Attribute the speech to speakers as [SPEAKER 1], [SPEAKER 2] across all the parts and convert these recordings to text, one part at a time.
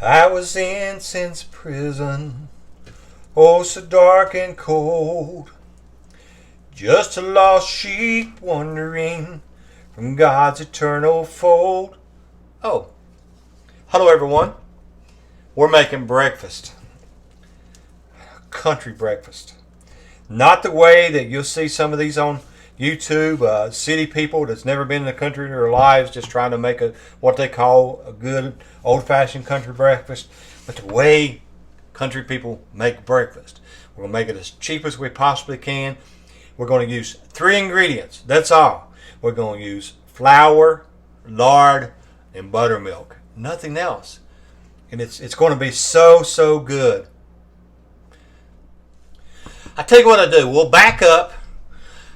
[SPEAKER 1] I was in since prison, oh so dark and cold, just a lost sheep wandering from God's eternal fold. Oh, hello everyone. We're making breakfast. Country breakfast. Not the way that you'll see some of these on YouTube, city people that's never been in the country in their lives just trying to make what they call a good old-fashioned country breakfast, but the way country people make breakfast. We're going to make it as cheap as we possibly can. We're going to use 3 ingredients. That's all. We're going to use flour, lard, and buttermilk. Nothing else. And it's going to be so good. I tell you what I do. We'll back up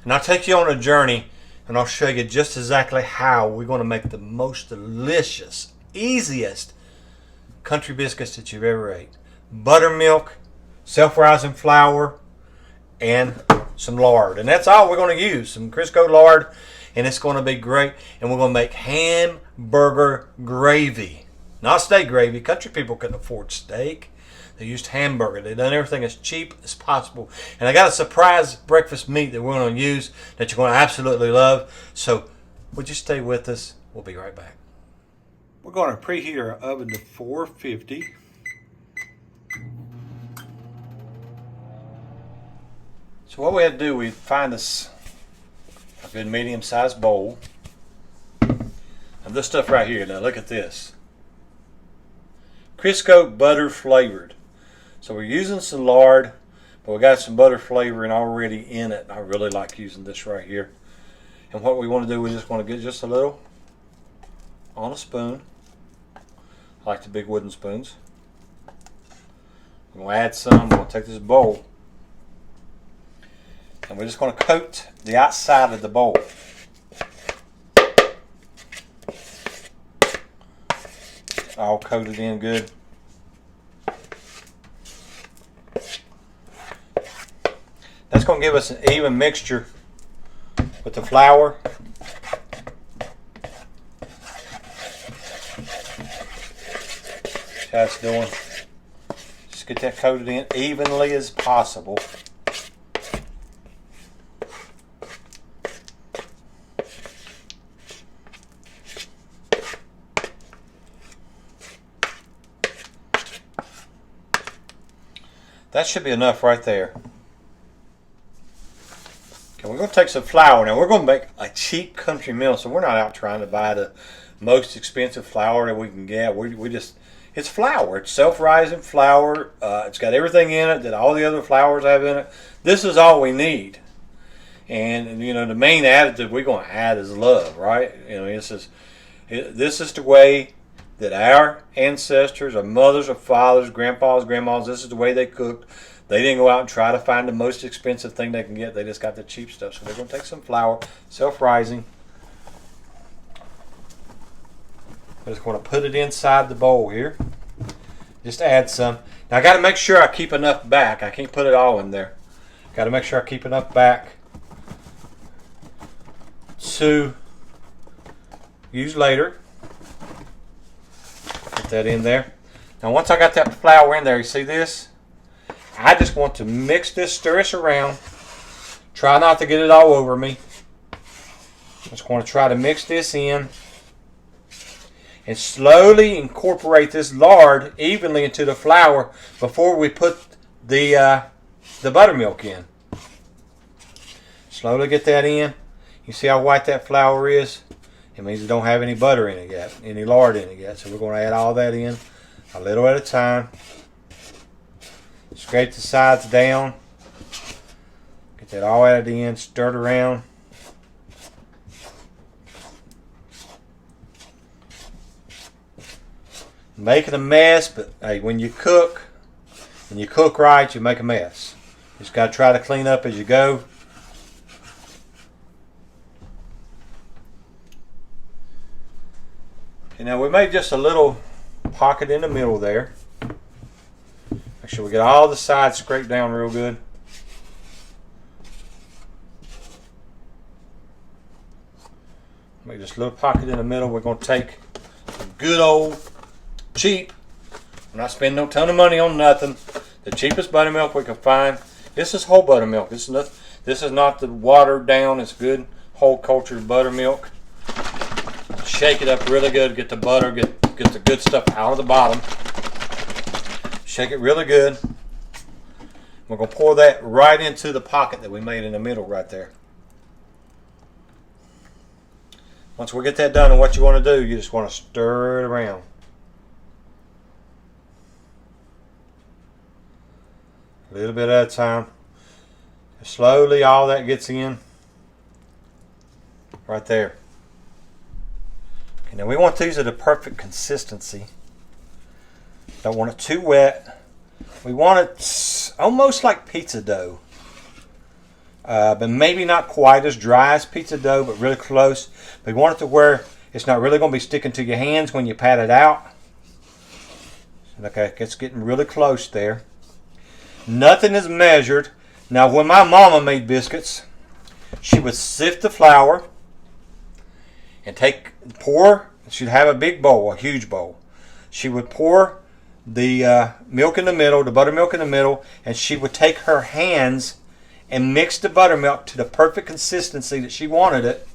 [SPEAKER 1] and I'll take you on a journey and I'll show you just exactly how we're going to make the most delicious, easiest country biscuits that you've ever ate. Buttermilk, self-rising flour, and some lard. And that's all we're going to use. Some Crisco lard, and it's going to be great. And we're going to make hamburger gravy. Not steak gravy. Country people couldn't afford steak. They used hamburger. They done everything as cheap as possible. And I got a surprise breakfast meat that we're going to use that you're going to absolutely love. So would you stay with us? We'll be right back. We're going to preheat our oven to 450. So what we had to do, we find this a good medium-sized bowl. And this stuff right here, now look at this. Crisco butter flavored. So we're using some lard, but we got some butter flavoring already in it. I really like using this right here. And what we want to do, we just want to get just a little on a spoon. I like the big wooden spoons. We're going to add some. We're going to take this bowl. And we're just going to coat the outside of the bowl. All coated in good. That's going to give us an even mixture with the flour. See how it's doing. Just get that coated in evenly as possible. That should be enough right there. Okay, we're going to take some flour. Now we're going to make a cheap country meal, so we're not out trying to buy the most expensive flour that we can get. We just, it's flour. It's self-rising flour. It's got everything in it that all the other flours have in it. This is all we need. And you know, the main additive we're going to add is love, right? You know, this is the way that our ancestors, our mothers, our fathers, grandpas, grandmas, this is the way they cooked. They didn't go out and try to find the most expensive thing they can get. They just got the cheap stuff. So we're going to take some flour, self-rising. I'm just going to put it inside the bowl here. Just add some. Now I got to make sure I keep enough back. I can't put it all in there. Got to make sure I keep enough back to use later. Put that in there. Now once I got that flour in there, you see this? I just want to mix this, stir this around. Try not to get it all over me. Just want to try to mix this in and slowly incorporate this lard evenly into the flour before we put the buttermilk in. Slowly get that in. You see how white that flour is? It means it don't have any butter in it yet, any lard in it yet. So we're going to add all that in a little at a time. Scrape the sides down. Get that all added in, stir it around. Making a mess, but hey, when you cook right, you make a mess. You just got to try to clean up as you go. And now we made just a little pocket in the middle there. Make sure we get all the sides scraped down real good. Make this little pocket in the middle. We're going to take some good old cheap I'm not spending no ton of money on nothing. The cheapest buttermilk we can find. This is whole buttermilk. This is not the watered down. It's good whole cultured buttermilk. Shake it up really good. Get the butter, get the good stuff out of the bottom. Shake it really good. We're going to pour that right into the pocket that we made in the middle right there. Once we get that done, and what you want to do, you just want to stir it around. A little bit at a time. Slowly all that gets in. Right there. Okay, now we want these at a perfect consistency. Don't want it too wet. We want it almost like pizza dough. But maybe not quite as dry as pizza dough, but really close. We want it to where it's not really going to be sticking to your hands when you pat it out. Okay, it's getting really close there. Nothing is measured. Now, when my mama made biscuits, she would sift the flour and she'd have a big bowl, a huge bowl. She would pour the milk in the middle, the buttermilk in the middle, and she would take her hands and mix the buttermilk to the perfect consistency that she wanted it.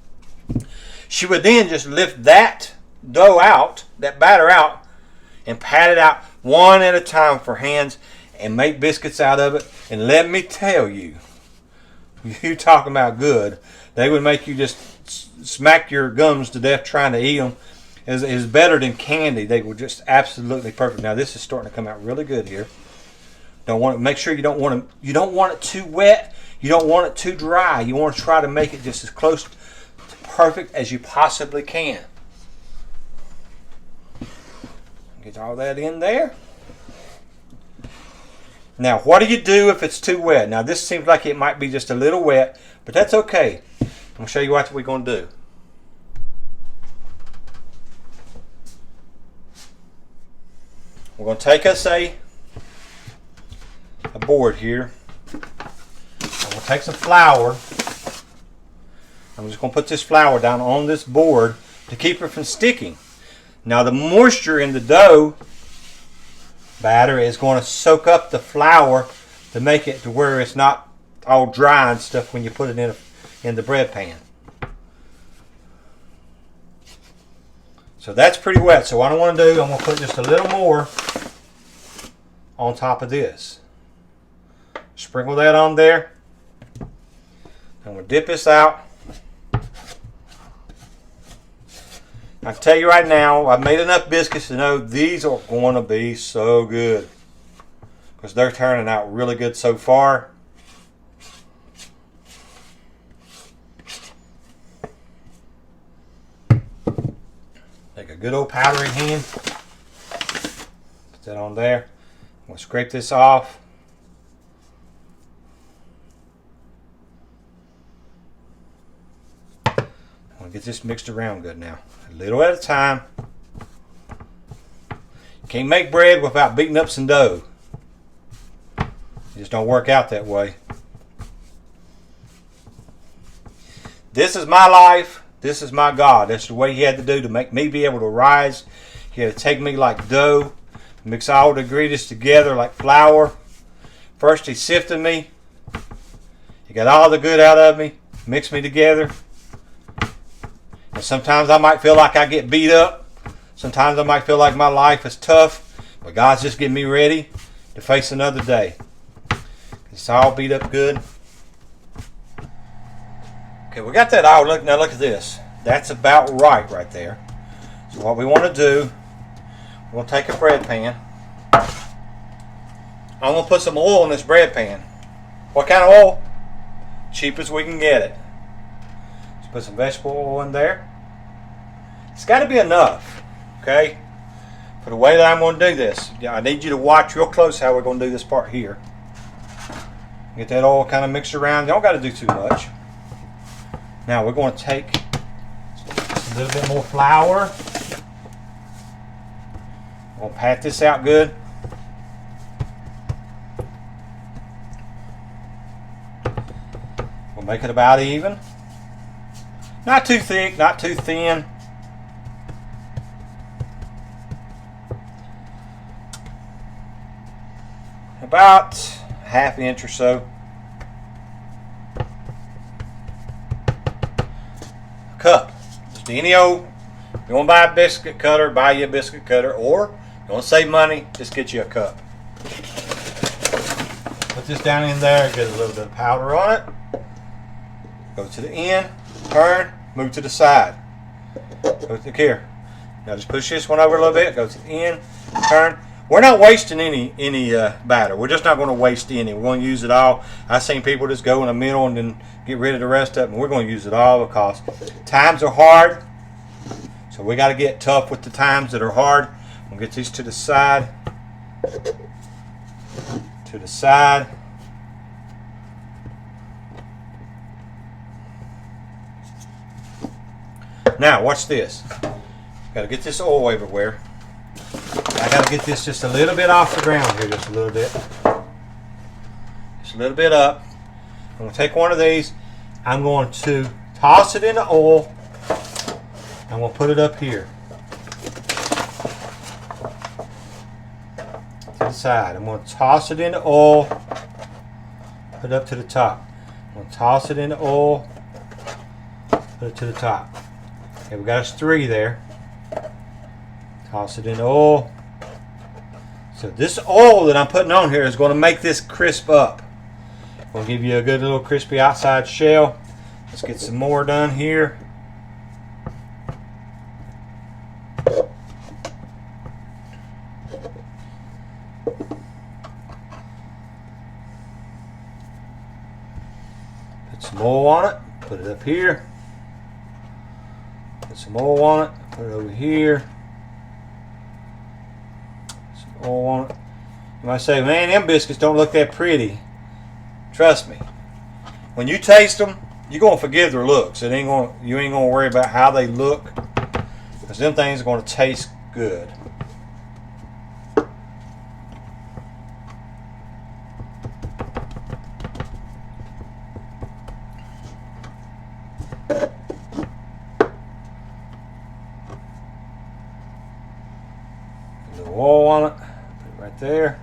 [SPEAKER 1] She would then just lift that dough out, that batter out, and pat it out one at a time for hands and make biscuits out of it. And let me tell you, you talking about good, they would make you just smack your gums to death trying to eat them. Is better than candy. They were just absolutely perfect. Now this is starting to come out really good here. Make sure you don't want it too wet. You don't want it too dry. You want to try to make it just as close to perfect as you possibly can. Get all that in there. Now, what do you do if it's too wet? Now, this seems like it might be just a little wet, but that's okay. I'm going to show you what we're going to do. We're going to take us a board here. I'm going to take some flour. I'm just going to put this flour down on this board to keep it from sticking. Now, the moisture in the dough batter is going to soak up the flour to make it to where it's not all dry and stuff when you put it in the bread pan. So that's pretty wet. So what I want to do, I'm going to put just a little more on top of this. Sprinkle that on there. And we'll dip this out. I can tell you right now, I've made enough biscuits to know these are going to be so good. Because they're turning out really good so far. Take a good old powdery hand. Put that on there. We'll scrape this off. I'll get this mixed around good now. A little at a time. You can't make bread without beating up some dough. It just don't work out that way. This is my life. This is my God. That's the way He had to do to make me be able to rise. He had to take me like dough, mix all the ingredients together like flour. First He sifted me. He got all the good out of me, mixed me together. And sometimes I might feel like I get beat up. Sometimes I might feel like my life is tough. But God's just getting me ready to face another day. It's all beat up good. Okay, we got that all. Now look at this. That's about right there. So what we want to do, we're going to take a bread pan. I'm going to put some oil in this bread pan. What kind of oil? Cheap as we can get it. Let's put some vegetable oil in there. It's got to be enough, okay? For the way that I'm going to do this, I need you to watch real close how we're going to do this part here. Get that oil kind of mixed around. You don't got to do too much. Now we're going to take just a little bit more flour. We'll pat this out good. We'll make it about even. Not too thick, not too thin. about a ½ inch or so. A cup. Just any old. If you want to buy a biscuit cutter, buy you a biscuit cutter. Or if you want to save money, just get you a cup. Put this down in there, get a little bit of powder on it. Go to the end, turn, move to the side. Go to here. Now just push this one over a little bit, go to the end, turn. We're not wasting any batter. We're just not going to waste any. We're going to use it all. I've seen people just go in the middle and then get rid of the rest of it. And we're going to use it all because times are hard. So we got to get tough with the times that are hard. We'll get these to the side. To the side. Now watch this. Got to get this oil everywhere. I got to get this just a little bit off the ground here, just a little bit. Just a little bit up. I'm going to take one of these. I'm going to toss it in the oil. I'm going to put it up here. To the side. I'm going to toss it in the oil. Put it up to the top. I'm going to toss it in the oil. Put it to the top. Okay, we got us 3 there. Toss it in the oil. So this oil that I'm putting on here is going to make this crisp up. Going to give you a good little crispy outside shell. Let's get some more done here. Put some oil on it. Put it up here. Put some oil on it. Put it over here. Some oil on it. You might say, man, them biscuits don't look that pretty. Trust me. When you taste them, you're gonna forgive their looks. You ain't gonna worry about how they look, because them things are gonna taste good. The oil on it, put it right there.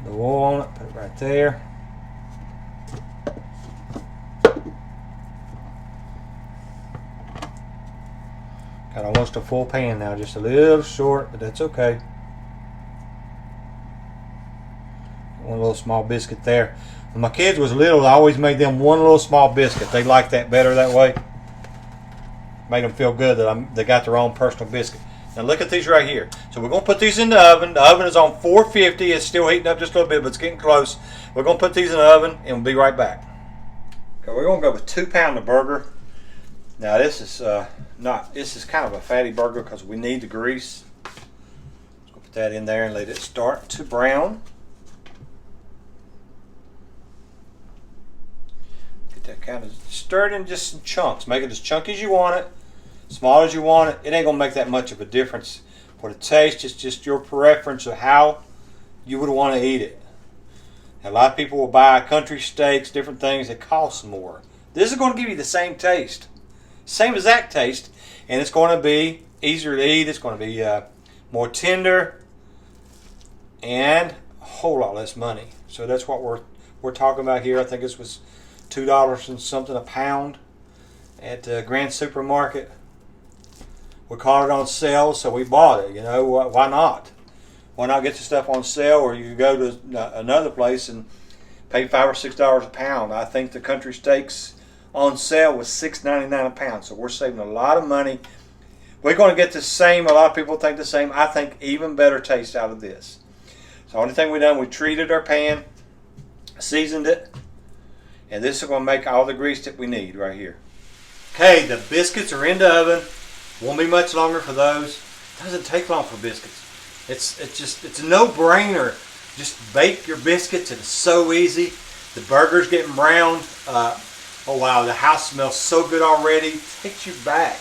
[SPEAKER 1] The oil on it, put it right there. Got almost a full pan now, just a little short, but that's okay. One little small biscuit there. When my kids was little, I always made them one little small biscuit. They liked that better that way. Made them feel good that they got their own personal biscuit. Now look at these right here. So we're going to put these in the oven. The oven is on 450. It's still heating up just a little bit, but it's getting close. We're going to put these in the oven, and we'll be right back. Okay, we're going to go with 2 pound of burger. Now this is this is kind of a fatty burger because we need the grease. Let's put that in there and let it start to brown. Get that kind of stirred in just some chunks. Make it as chunky as you want it, small as you want it. It ain't gonna make that much of a difference for the taste. It's just your preference of how you would want to eat it. Now, a lot of people will buy country steaks, different things that cost more. This is going to give you the same taste. Same exact taste, and it's going to be easier to eat. It's going to be more tender and a whole lot less money. So that's what we're talking about here. I think this was $2 and something a pound at Grand Supermarket. We caught it on sale, so we bought it. You know, why not? Why not get the stuff on sale, or you go to another place and pay $5 or $6 a pound? I think the country steaks on sale was $6.99 a pound, so we're saving a lot of money. We're going to get the same. A lot of people think the same. I think even better taste out of this. So the only thing we done, we treated our pan, seasoned it, and this is going to make all the grease that we need right here. Okay, the biscuits are in the oven. Won't be much longer for those. Doesn't take long for biscuits. It's a no-brainer. Just bake your biscuits. It's so easy. The burger's getting browned. Oh wow, the house smells so good already. It takes you back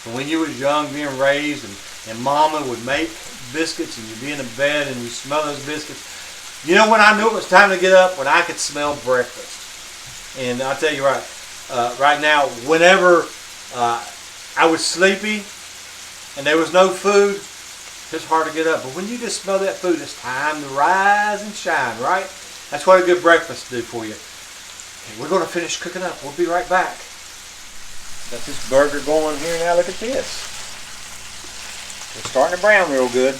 [SPEAKER 1] to when you was young, being raised, and Mama would make biscuits, and you'd be in the bed and you smell those biscuits. You know when I knew it was time to get up? When I could smell breakfast. And I'll tell you right now, whenever I was sleepy and there was no food, It's hard to get up, but when you just smell that food, it's time to rise and shine, right? That's what a good breakfast do for you. Okay, we're going to finish cooking up. We'll be right back. Got this burger going here now. Look at this. It's starting to brown real good.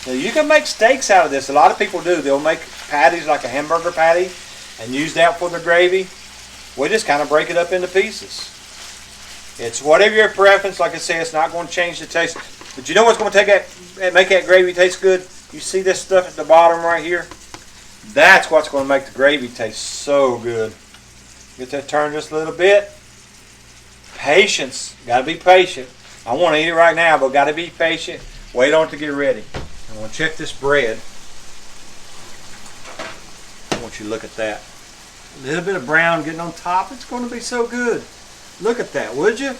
[SPEAKER 1] Now you can make steaks out of this. A lot of people do. They'll make patties like a hamburger patty and use that for the gravy. We just kind of break it up into pieces. It's whatever your preference. Like I say, it's not going to change the taste. But you know what's going to make that gravy taste good? You see this stuff at the bottom right here? That's what's going to make the gravy taste so good. Get that turned just a little bit. Patience. Got to be patient. I want to eat it right now, but got to be patient. Wait on it to get ready. I'm going to check this bread. I want you to look at that. A little bit of brown getting on top. It's going to be so good. Look at that, would you?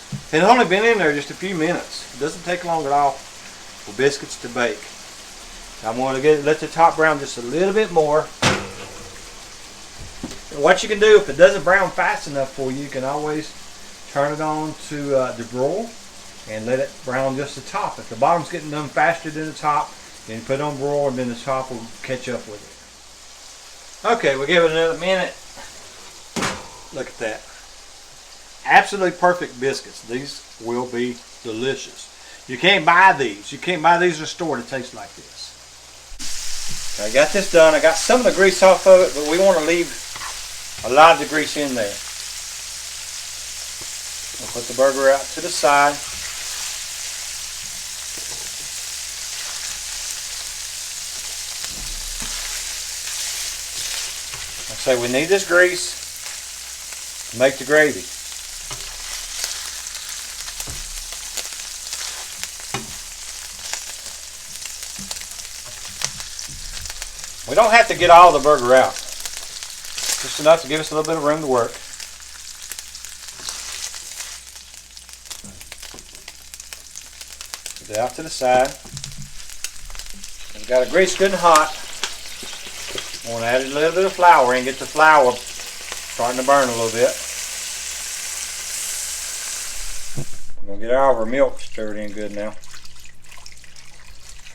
[SPEAKER 1] It's only been in there just a few minutes. It doesn't take long at all for biscuits to bake. I'm going to let the top brown just a little bit more. And what you can do, if it doesn't brown fast enough for you, you can always turn it on to the broil and let it brown just the top. If the bottom's getting done faster than the top, then you put it on broil and then the top will catch up with it. Okay, we'll give it another minute. Look at that. Absolutely perfect biscuits. These will be delicious. You can't buy these. You can't buy these in a store that taste like this. I got this done. I got some of the grease off of it, but we want to leave a lot of the grease in there. I'll put the burger out to the side. Like I say, we need this grease to make the gravy. We don't have to get all the burger out. Just enough to give us a little bit of room to work. Put it out to the side. We've got a grease good and hot. I want to add a little bit of flour and get the flour starting to burn a little bit. We're going to get our milk stirred in good now.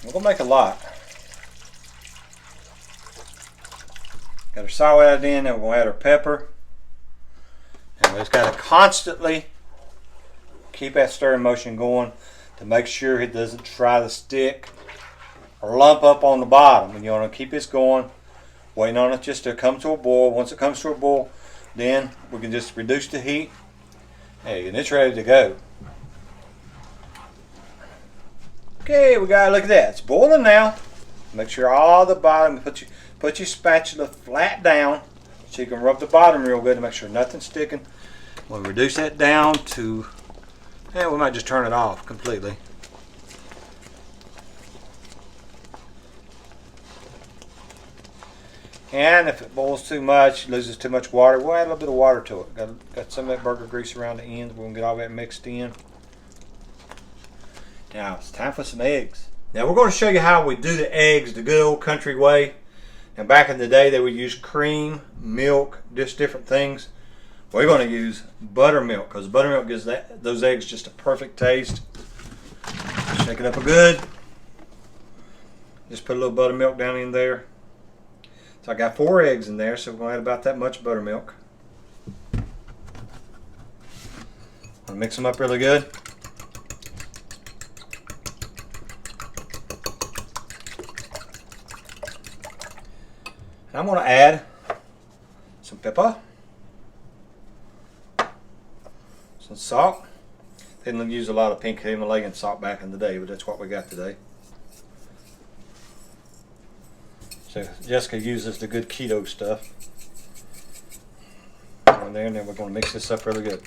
[SPEAKER 1] We're going to make a lot. Got our salt added in, and we're going to add our pepper. And we just got to constantly keep that stirring motion going to make sure it doesn't try to stick or lump up on the bottom. And you want to keep this going, waiting on it just to come to a boil. Once it comes to a boil, then we can just reduce the heat. Hey, and it's ready to go. Okay, we got to look at that. It's boiling now. Make sure all the bottom, put your spatula flat down so you can rub the bottom real good to make sure nothing's sticking. We'll reduce that down to, we might just turn it off completely. And if it boils too much, loses too much water, we'll add a little bit of water to it. Got some of that burger grease around the ends. We're going to get all that mixed in. Now it's time for some eggs. Now we're going to show you how we do the eggs the good old country way. And back in the day they would use cream, milk, just different things. We're going to use buttermilk because buttermilk gives those eggs just a perfect taste. Shake it up a good. Just put a little buttermilk down in there. So I got 4 eggs in there, so we're going to add about that much buttermilk. I'll mix them up really good. And I'm going to add some pepper, some salt. They didn't use a lot of pink Himalayan salt back in the day, but that's what we got today. So Jessica uses the good keto stuff. On there, and then we're going to mix this up really good.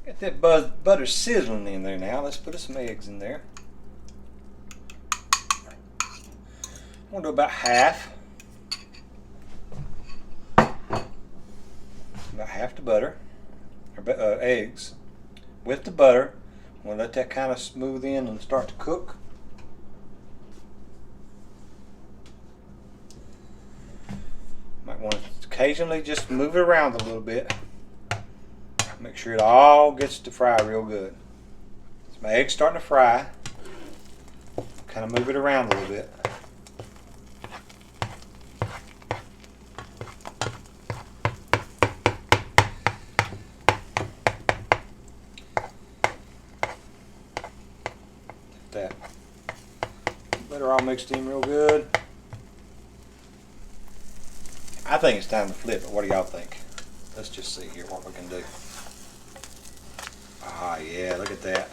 [SPEAKER 1] Got that butter sizzling in there now. Let's put some eggs in there. I'm going to do about half. About half the butter, or eggs, with the butter. I'm going to let that kind of smooth in and start to cook. Might want to occasionally just move it around a little bit. Make sure it all gets to fry real good. So my egg's starting to fry. Kind of move it around a little bit. That butter all mixed in real good. I think it's time to flip it. What do y'all think? Let's just see here what we can do. Ah, yeah, look at that.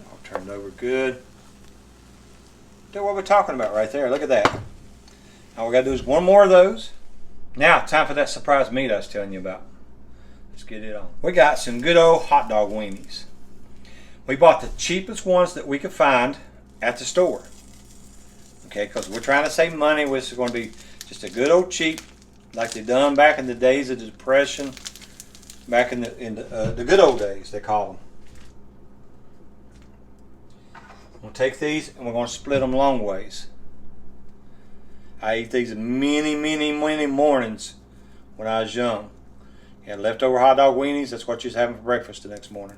[SPEAKER 1] All turned over good. That's what we're talking about right there. Look at that. All we got to do is one more of those. Now, time for that surprise meat I was telling you about. Let's get it on. We got some good old hot dog weenies. We bought the cheapest ones that we could find at the store. Okay, because we're trying to save money. This is going to be just a good old cheap, like they done back in the days of the Depression, back in the good old days, they call them. We're going to take these and we're going to split them long ways. I ate these many mornings when I was young. You had leftover hot dog weenies, that's what you was having for breakfast the next morning.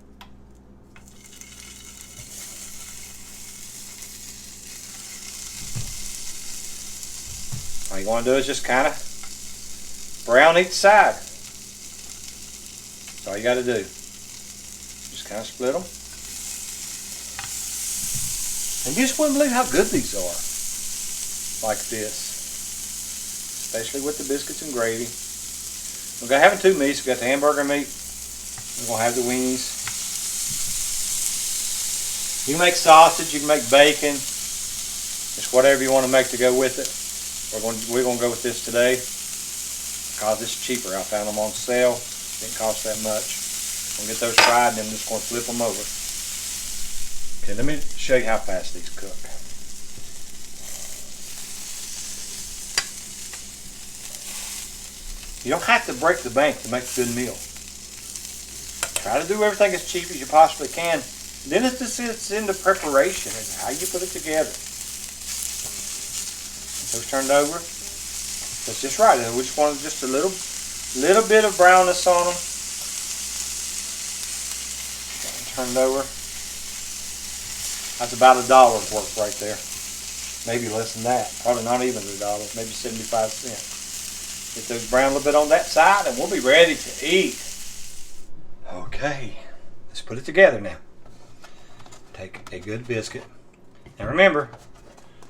[SPEAKER 1] All you want to do is just kind of brown each side. That's all you got to do. Just kind of split them. And you just wouldn't believe how good these are. Like this. Especially with the biscuits and gravy. We're going to have two meats. We've got the hamburger meat. We're going to have the weenies. You can make sausage. You can make bacon. Just whatever you want to make to go with it. We're going to go with this today because it's cheaper. I found them on sale. Didn't cost that much. I'm going to get those fried and then I'm just going to flip them over. Okay, let me show you how fast these cook. You don't have to break the bank to make a good meal. Try to do everything as cheap as you possibly can. Then it's in the preparation and how you put it together. Those turned over. That's just right. We just wanted just a little bit of brownness on them. Turned over. That's about $1 worth right there. Maybe less than that. Probably not even $1. Maybe 75 cents. Get those brown a little bit on that side and we'll be ready to eat. Okay. Let's put it together now. Take a good biscuit. Now remember,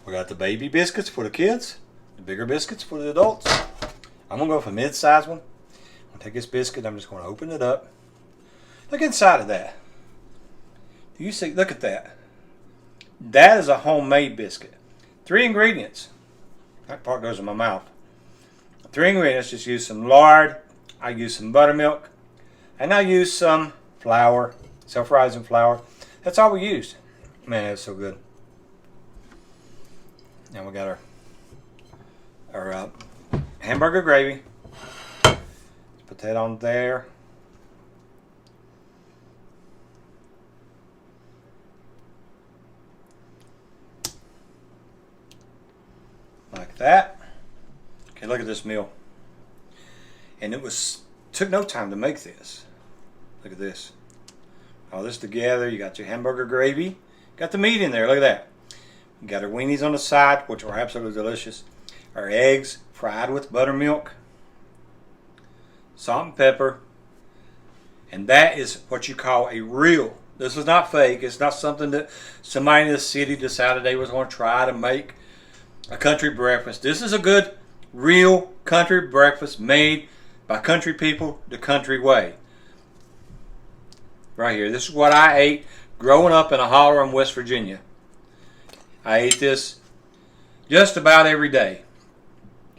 [SPEAKER 1] we got the baby biscuits for the kids, the bigger biscuits for the adults. I'm going to go for a mid-size one. I'm going to take this biscuit, I'm just going to open it up. Look inside of that. Do you see? Look at that. That is a homemade biscuit. 3 ingredients. That part goes in my mouth. 3 ingredients, just use some lard, I use some buttermilk, and I use some flour, self-rising flour. That's all we used. Man, that's so good. Now we got our hamburger gravy. Let's put that on there. Like that. Okay, look at this meal. And it took no time to make this. Look at this. All this together. You got your hamburger gravy. Got the meat in there. Look at that. We got our weenies on the side, which are absolutely delicious. Our eggs fried with buttermilk, salt and pepper. And that is what you call a real. This is not fake. It's not something that somebody in the city decided they was going to try to make a country breakfast. This is a good, real country breakfast made by country people the country way. Right here. This is what I ate growing up in a holler in West Virginia. I ate this just about every day.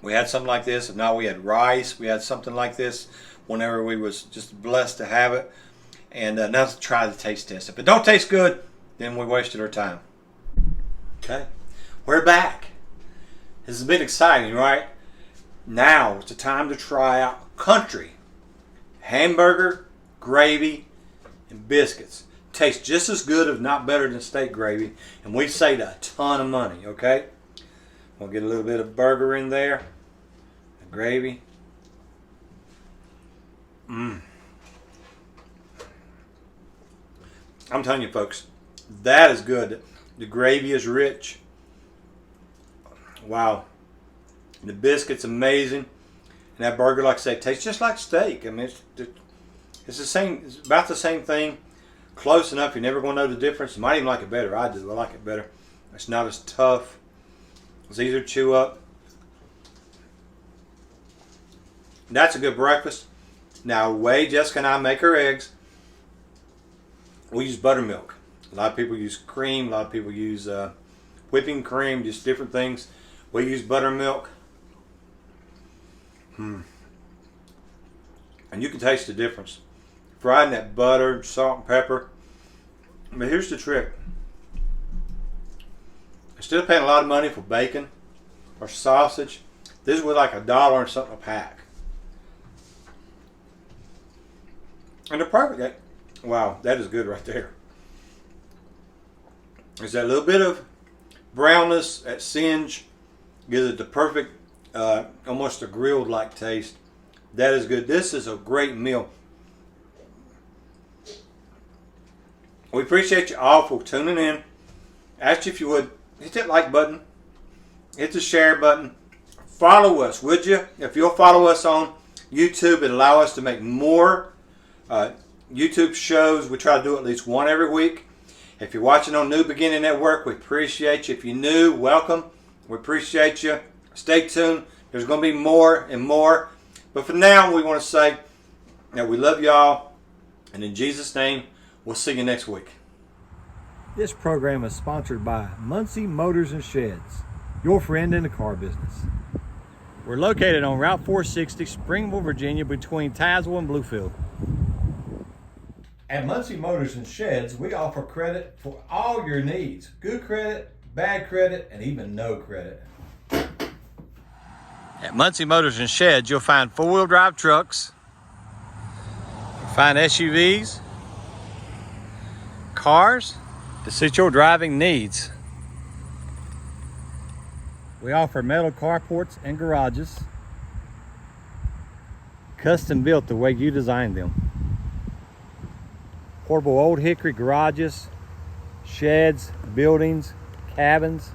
[SPEAKER 1] We had something like this. If not, we had rice. We had something like this whenever we was just blessed to have it. And now to try the taste test. If it don't taste good, then we wasted our time. Okay. We're back. This has been exciting, right? Now it's the time to try out country hamburger, gravy, and biscuits. Tastes just as good, if not better, than steak gravy, and we saved a ton of money. Okay, we'll get a little bit of burger in there, Gravy. I'm telling you, folks, that is good. The gravy is rich. Wow. The biscuit's amazing. And that burger, like I say, tastes just like steak. I mean, it's the same. It's about the same thing. Close enough. You're never going to know the difference. You might even like it better. I do. I like it better. It's not as tough. It's easier to chew up. That's a good breakfast. Now, the way Jessica and I make our eggs, we use buttermilk. A lot of people use cream. A lot of people use whipping cream, just different things. We use buttermilk. And you can taste the difference. Fried in that butter, salt and pepper. But here's the trick. Instead of paying a lot of money for bacon or sausage, this is with like $1 or something a pack. And the perfect, wow, that is good right there. There's that little bit of brownness, that singe, gives it the perfect, almost a grilled like taste. That is good. This is a great meal. We appreciate you all for tuning in. Ask you if you would hit that like button, hit the share button, follow us, would you? If you'll follow us on YouTube, it'll allow us to make more YouTube shows. We try to do at least one every week. If you're watching on New Beginning Network, we appreciate you. If you're new, welcome. We appreciate you. Stay tuned. There's going to be more and more. But for now, we want to say that we love y'all. And in Jesus' name, we'll see you next week.
[SPEAKER 2] This program is sponsored by Muncie Motors and Sheds, your friend in the car business. We're located on Route 460, Springville, Virginia, between Tazewell and Bluefield. At Muncie Motors and Sheds, we offer credit for all your needs. Good credit, bad credit, and even no credit.
[SPEAKER 1] At Muncie Motors and Sheds, you'll find four-wheel drive trucks, you'll find SUVs, cars to suit your driving needs.
[SPEAKER 2] We offer metal carports and garages, custom built the way you designed them. Portable old hickory garages, sheds, buildings, cabins.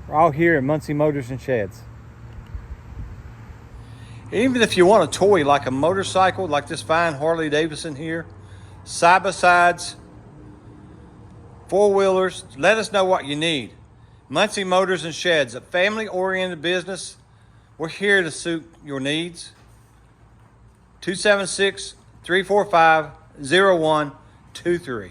[SPEAKER 2] We're all here at Muncie Motors and Sheds.
[SPEAKER 1] Even if you want a toy like a motorcycle, like this fine Harley Davidson here, side-by-sides, four-wheelers, let us know what you need. Muncie Motors and Sheds, a family-oriented business. We're here to suit your needs. 276-345-0123.